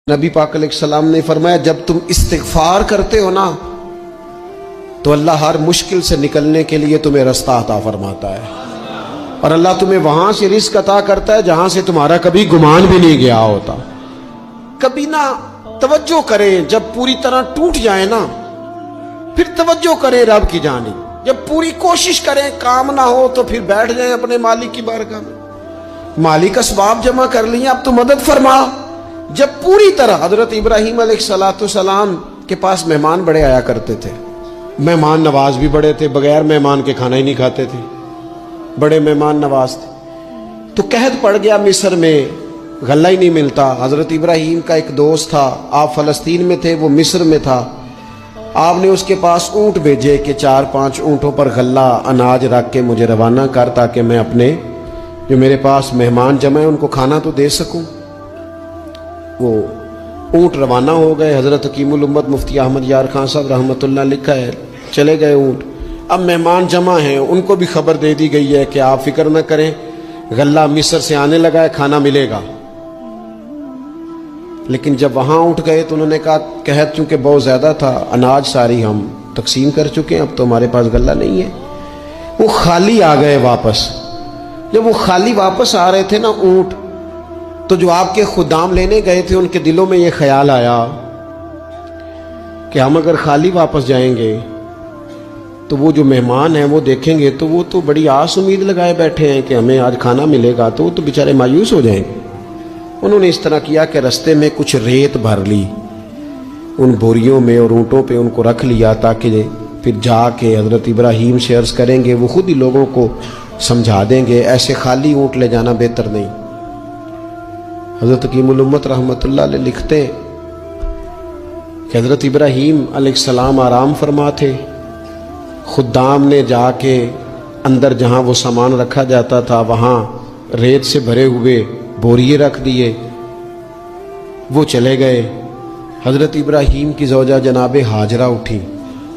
نبی پاک علیہ السلام نے فرمایا جب تم استغفار کرتے ہو نا تو اللہ ہر مشکل سے نکلنے کے لیے تمہیں رستہ عطا فرماتا ہے، اور اللہ تمہیں وہاں سے رزق عطا کرتا ہے جہاں سے تمہارا کبھی گمان بھی نہیں گیا ہوتا۔ کبھی نہ توجہ کریں، جب پوری طرح ٹوٹ جائیں نا پھر توجہ کریں رب کی جانب، جب پوری کوشش کریں کام نہ ہو تو پھر بیٹھ جائیں اپنے مالک کی بارگاہ میں، مالک اسباب جمع کر لیے اب تو مدد فرما۔ جب پوری طرح حضرت ابراہیم علیہ السلام کے پاس مہمان بڑے آیا کرتے تھے، مہمان نواز بھی بڑے تھے، بغیر مہمان کے کھانا ہی نہیں کھاتے تھے، بڑے مہمان نواز تھے۔ تو قحط پڑ گیا مصر میں، غلہ ہی نہیں ملتا۔ حضرت ابراہیم کا ایک دوست تھا، آپ فلسطین میں تھے، وہ مصر میں تھا۔ آپ نے اس کے پاس اونٹ بھیجے کہ 4-5 اونٹوں پر غلہ اناج رکھ کے مجھے روانہ کر تاکہ میں اپنے جو میرے پاس مہمان جمع ہیں ان کو کھانا تو دے سکوں۔ وہ اونٹ روانہ ہو گئے۔ حضرت حکیم الامت مفتی احمد یار خان صاحب رحمۃ اللہ لکھا ہے، چلے گئے اونٹ۔ اب مہمان جمع ہیں، ان کو بھی خبر دے دی گئی ہے کہ آپ فکر نہ کریں، غلہ مصر سے آنے لگا ہے، کھانا ملے گا۔ لیکن جب وہاں اٹھ گئے تو انہوں نے کہا قحط چونکہ بہت زیادہ تھا، اناج ساری ہم تقسیم کر چکے ہیں، اب تو ہمارے پاس غلہ نہیں ہے۔ وہ خالی آ گئے واپس۔ جب وہ خالی واپس آ رہے تھے نا اونٹ، تو جو آپ کے خدام لینے گئے تھے ان کے دلوں میں یہ خیال آیا کہ ہم اگر خالی واپس جائیں گے تو وہ جو مہمان ہیں وہ دیکھیں گے تو وہ تو بڑی آس امید لگائے بیٹھے ہیں کہ ہمیں آج کھانا ملے گا، تو وہ تو بیچارے مایوس ہو جائیں گے۔ انہوں نے اس طرح کیا کہ رستے میں کچھ ریت بھر لی ان بوریوں میں اور اونٹوں پہ ان کو رکھ لیا تاکہ پھر جا کے حضرت ابراہیم سے عرض کریں گے، وہ خود ہی لوگوں کو سمجھا دیں گے، ایسے خالی اونٹ لے جانا بہتر نہیں۔ حضرت حکیم الامت رحمۃ اللہ علیہ لکھتے ہیں کہ حضرت ابراہیم علیہ السلام آرام فرما تھے، خدام نے جا کے اندر جہاں وہ سامان رکھا جاتا تھا وہاں ریت سے بھرے ہوئے بوریے رکھ دیے، وہ چلے گئے۔ حضرت ابراہیم کی زوجہ جناب ہاجرہ اٹھی،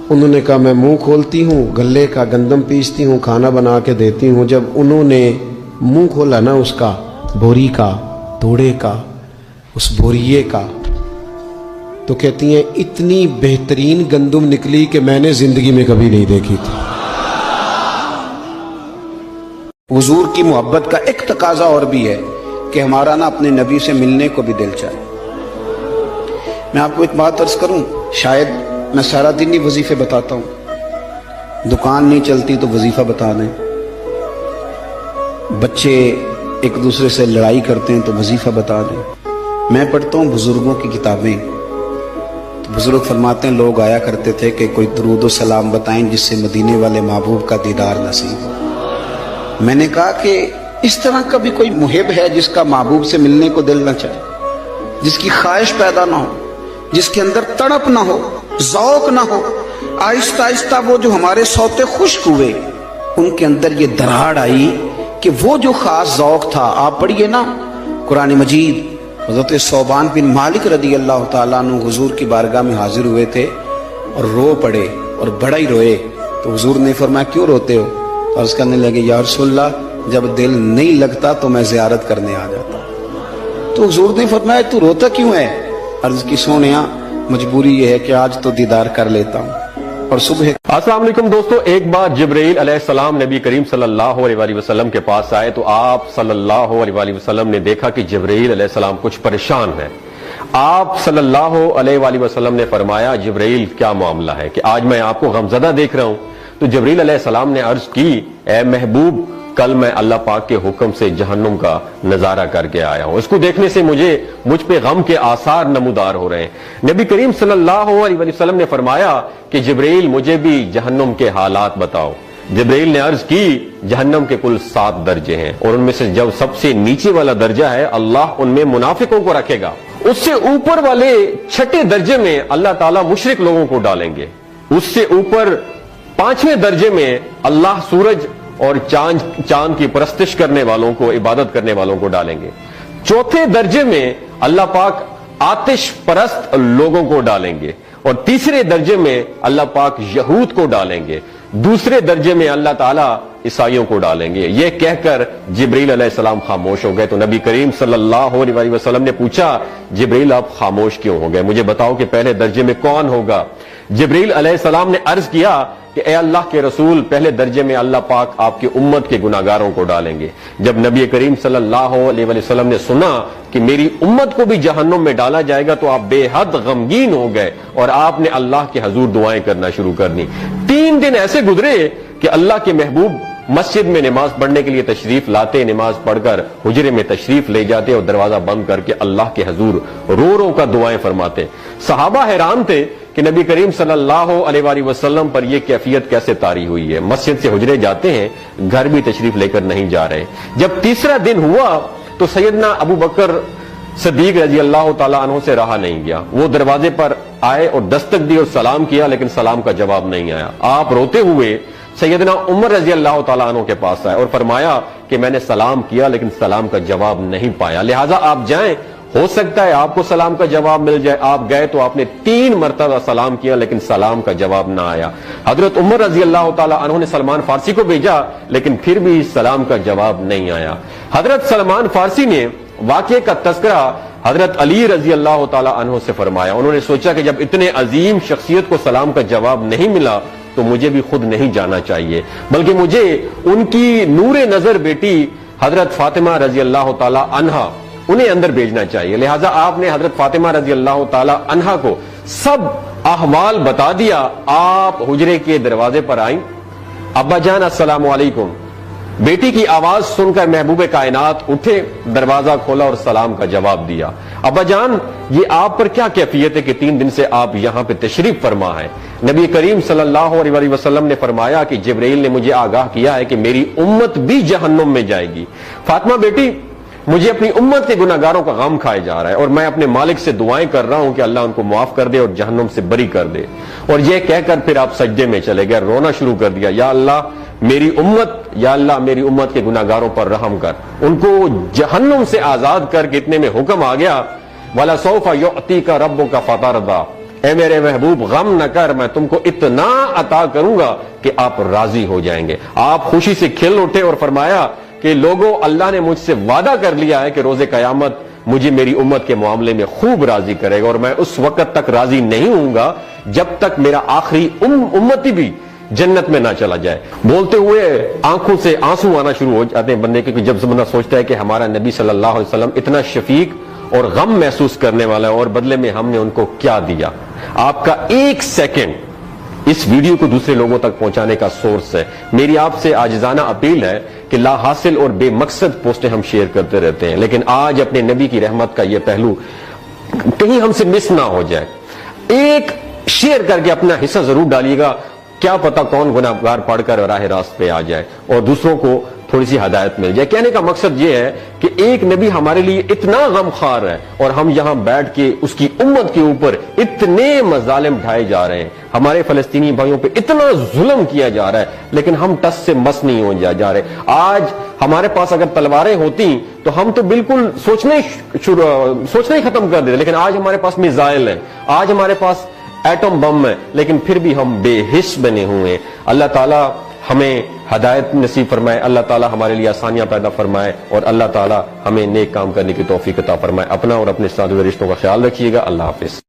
انہوں نے کہا میں منہ کھولتی ہوں، گلے کا گندم پیستی ہوں، کھانا بنا کے دیتی ہوں۔ جب انہوں نے منہ کھولا نا اس کا، بوری کا، توڑے کا، اس بوریے کا، تو کہتی ہیں اتنی بہترین گندم نکلی کہ میں نے زندگی میں کبھی نہیں دیکھی تھی۔ حضور کی محبت کا ایک تقاضا اور بھی ہے کہ ہمارا نا اپنے نبی سے ملنے کو بھی دل چاہے۔ میں آپ کو ایک بات عرض کروں، شاید میں سارا دن ہی وظیفے بتاتا ہوں، دکان نہیں چلتی تو وظیفہ بتا دیں، بچے ایک دوسرے سے لڑائی کرتے ہیں تو وظیفہ بتا دیں۔ میں پڑھتا ہوں بزرگوں کی کتابیں، تو بزرگ فرماتے ہیں لوگ آیا کرتے تھے کہ کوئی درود و سلام بتائیں جس سے مدینے والے محبوب کا دیدار نصیب ہو۔ میں نے کہا کہ اس طرح کا بھی کوئی محب ہے جس کا محبوب سے ملنے کو دل نہ چاہے، جس کی خواہش پیدا نہ ہو، جس کے اندر تڑپ نہ ہو، ذوق نہ ہو۔ آہستہ آہستہ وہ جو ہمارے سوتے خشک ہوئے ان کے اندر یہ دراڑ آئی کہ وہ جو خاص ذوق تھا، آپ پڑھیے نا قرآن مجید، حضرت ثوبان بن مالک رضی اللہ تعالیٰ عنہ حضور کی بارگاہ میں حاضر ہوئے تھے اور رو پڑے اور بڑا ہی روئے۔ تو حضور نے فرمایا کیوں روتے ہو؟ تو عرض کرنے لگے یا رسول اللہ جب دل نہیں لگتا تو میں زیارت کرنے آ جاتا ہوں۔ تو حضور نے فرمایا تو روتا کیوں ہے؟ عرض کی سونیا مجبوری یہ ہے کہ آج تو دیدار کر لیتا ہوں اور صبح۔ السلام علیکم دوستو، ایک بار جبرائیل علیہ السلام نبی کریم صلی اللہ علیہ وآلہ وسلم کے پاس آئے تو آپ صلی اللہ علیہ وآلہ وسلم نے دیکھا کہ جبرائیل علیہ السلام کچھ پریشان ہے۔ آپ صلی اللہ علیہ وآلہ وسلم نے فرمایا جبرائیل کیا معاملہ ہے کہ آج میں آپ کو غمزدہ دیکھ رہا ہوں؟ تو جبرائیل علیہ السلام نے عرض کی اے محبوب، کل میں اللہ پاک کے حکم سے جہنم کا نظارہ کر کے آیا ہوں، اس کو دیکھنے سے مجھ پہ غم کے آثار نمودار ہو رہے ہیں۔ نبی کریم صلی اللہ علیہ وسلم نے فرمایا کہ جبرائیل مجھے بھی جہنم کے حالات بتاؤ۔ جبرائیل نے عرض کی جہنم کے کل 7 درجے ہیں اور ان میں سے جب سب سے نیچے والا درجہ ہے اللہ ان میں منافقوں کو رکھے گا، اس سے اوپر والے 6 درجے میں اللہ تعالیٰ مشرک لوگوں کو ڈالیں گے، اس سے اوپر 5ویں درجے میں اللہ سورج اور چاند کی پرستش کرنے والوں کو، عبادت کرنے والوں کو ڈالیں گے، 4تھے درجے میں اللہ پاک آتش پرست لوگوں کو ڈالیں گے، اور 3رے درجے میں اللہ پاک یہود کو ڈالیں گے، 2 درجے میں اللہ تعالیٰ عیسائیوں کو ڈالیں گے۔ یہ کہہ کر جبریل علیہ السلام خاموش ہو گئے تو نبی کریم صلی اللہ علیہ وسلم نے پوچھا جبریل آپ خاموش کیوں ہو گئے، مجھے بتاؤ کہ پہلے درجے میں کون ہوگا؟ جبریل علیہ السلام نے عرض کیا کہ اے اللہ کے رسول، پہلے درجے میں اللہ پاک آپ کی امت کے گناہگاروں کو ڈالیں گے۔ جب نبی کریم صلی اللہ علیہ وسلم نے سنا کہ میری امت کو بھی جہنم میں ڈالا جائے گا تو آپ بے حد غمگین ہو گئے اور آپ نے اللہ کے حضور دعائیں کرنا شروع کر دی۔ 3 دن ایسے گزرے کہ اللہ کے محبوب مسجد میں نماز پڑھنے کے لیے تشریف لاتے، نماز پڑھ کر حجرے میں تشریف لے جاتے اور دروازہ بند کر کے اللہ کے حضور رو رو کر دعائیں فرماتے۔ صحابہ حیران تھے کہ نبی کریم صلی اللہ علیہ وآلہ وسلم پر یہ کیفیت کیسے طاری ہوئی ہے، مسجد سے حجرے جاتے ہیں، گھر بھی تشریف لے کر نہیں جا رہے۔ جب تیسرا دن ہوا تو سیدنا ابو بکر صدیق رضی اللہ تعالیٰ عنہ سے رہا نہیں گیا، وہ دروازے پر آئے اور دستک دی اور سلام کیا، لیکن سلام کا جواب نہیں آیا۔ آپ روتے ہوئے سیدنا عمر رضی اللہ تعالیٰ عنہ کے پاس آئے اور فرمایا کہ میں نے سلام کیا لیکن سلام کا جواب نہیں پایا، لہٰذا آپ جائیں، ہو سکتا ہے آپ کو سلام کا جواب مل جائے۔ آپ گئے تو آپ نے 3 مرتبہ سلام کیا لیکن سلام کا جواب نہ آیا۔ حضرت عمر رضی اللہ تعالیٰ عنہ نے سلمان فارسی کو بھیجا لیکن پھر بھی سلام کا جواب نہیں آیا۔ حضرت سلمان فارسی نے واقعے کا تذکرہ حضرت علی رضی اللہ تعالیٰ عنہ سے فرمایا۔ انہوں نے سوچا کہ جب اتنے عظیم شخصیت کو سلام کا جواب نہیں ملا تو مجھے بھی خود نہیں جانا چاہیے، بلکہ مجھے ان کی نور نظر بیٹی حضرت فاطمہ رضی اللہ تعالیٰ عنہا انہیں اندر بھیجنا چاہیے۔ لہٰذا آپ نے حضرت فاطمہ رضی اللہ تعالیٰ عنہا کو سب احوال بتا دیا۔ آپ حجرے کے دروازے پر آئیں، ابا جان السلام علیکم۔ بیٹی کی آواز سن کر محبوب کائنات اٹھے، دروازہ کھولا اور سلام کا جواب دیا۔ ابا جان یہ آپ پر کیا کیفیت ہے کہ 3 دن سے آپ یہاں پہ تشریف فرما ہے؟ نبی کریم صلی اللہ علیہ وسلم نے فرمایا کہ جبرائیل نے مجھے آگاہ کیا ہے کہ میری امت بھی جہنم میں جائے گی۔ فاطمہ بیٹی، مجھے اپنی امت کے گناہگاروں کا غم کھائے جا رہا ہے اور میں اپنے مالک سے دعائیں کر رہا ہوں کہ اللہ ان کو معاف کر دے اور جہنم سے بری کر دے۔ اور یہ کہہ کر پھر آپ سجدے میں چلے گئے، رونا شروع کر دیا، یا اللہ میری امت، یا اللہ میری امت کے گناہگاروں پر رحم کر، ان کو جہنم سے آزاد کر کے اتنے میں حکم آ گیا، وَلَسَوْفَ يُعْطِيكَ رَبُّكَ فَتَرْضَىٰ، اے میرے محبوب غم نہ کر، میں تم کو اتنا عطا کروں گا کہ آپ راضی ہو جائیں گے۔ آپ خوشی سے کھل اٹھے اور فرمایا کہ لوگوں، اللہ نے مجھ سے وعدہ کر لیا ہے کہ روز قیامت مجھے میری امت کے معاملے میں خوب راضی کرے گا، اور میں اس وقت تک راضی نہیں ہوں گا جب تک میرا آخری امتی بھی جنت میں نہ چلا جائے۔ بولتے ہوئے آنکھوں سے آنسو آنا شروع ہو جاتے ہیں بندے کے، جب بندہ سوچتا ہے کہ ہمارا نبی صلی اللہ علیہ وسلم اتنا شفیق اور غم محسوس کرنے والا ہے اور بدلے میں ہم نے ان کو کیا دیا۔ آپ کا 1 سیکنڈ اس ویڈیو کو دوسرے لوگوں تک پہنچانے کا سورس ہے۔ میری آپ سے عاجزانہ اپیل ہے کہ لا حاصل اور بے مقصد پوسٹیں ہم شیئر کرتے رہتے ہیں، لیکن آج اپنے نبی کی رحمت کا یہ پہلو کہیں ہم سے مس نہ ہو جائے۔ ایک شیئر کر کے اپنا حصہ ضرور ڈالیے گا، کیا پتہ کون گناہگار پڑھ کر راہ راست پہ آ جائے اور دوسروں کو تھوڑی سی ہدایت مل جائے۔ کہنے کا مقصد یہ ہے کہ ایک نبی ہمارے لیے اتنا غم خوار ہے اور ہم یہاں بیٹھ کے اس کی امت کے اوپر اتنے مظالم ڈھائے جا رہے ہیں، ہمارے فلسطینی بھائیوں پہ اتنا ظلم کیا جا رہا ہے، لیکن ہم ٹس سے مس نہیں ہو جا رہے۔ آج ہمارے پاس اگر تلواریں ہوتی تو ہم تو بالکل سوچنا ہی ختم کر دیتے، لیکن آج ہمارے پاس میزائل ہیں، آج ہمارے پاس ایٹم بم ہے، لیکن پھر بھی ہم بے حس بنے ہوئے ہیں۔ اللہ تعالیٰ ہمیں ہدایت نصیب فرمائے، اللہ تعالیٰ ہمارے لیے آسانیاں پیدا فرمائے اور اللہ تعالیٰ ہمیں نیک کام کرنے کی توفیق عطا فرمائے۔ اپنا اور اپنے ساتھ رشتوں کا خیال رکھیے گا۔ اللہ حافظ۔